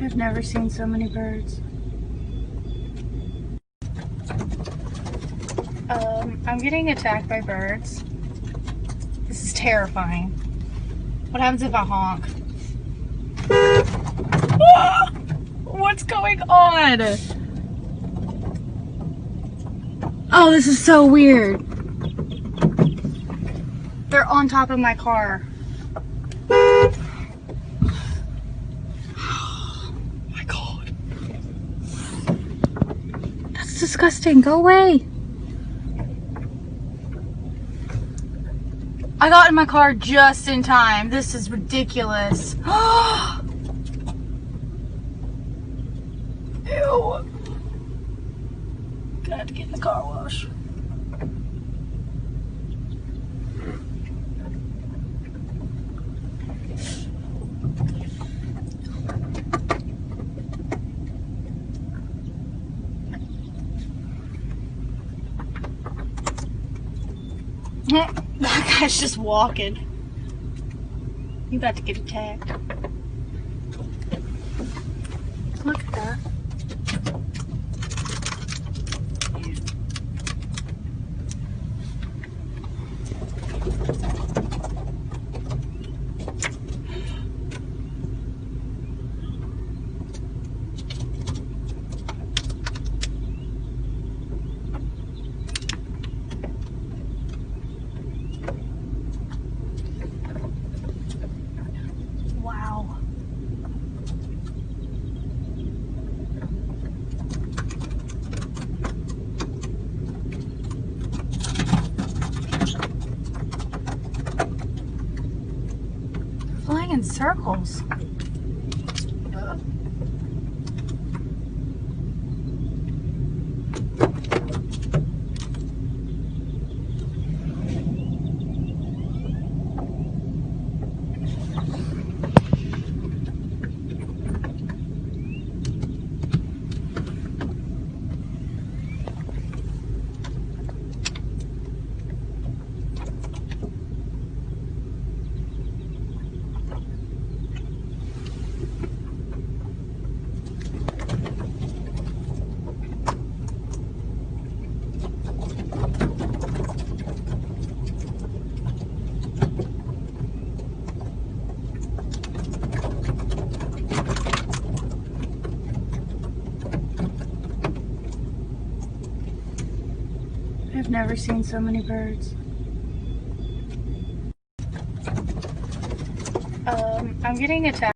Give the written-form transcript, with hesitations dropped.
I've never seen so many birds. I'm getting attacked by birds. This is terrifying. What happens if I honk? What's going on? Oh, this is so weird. They're on top of my car. Oh my God. That's disgusting. Go away. I got in my car just in time. This is ridiculous. Ew. Gonna have to get in the car wash. That guy's just walking. You about to get attacked. Look at that. Wow. Flying in circles. I've never seen so many birds. I'm getting attacked.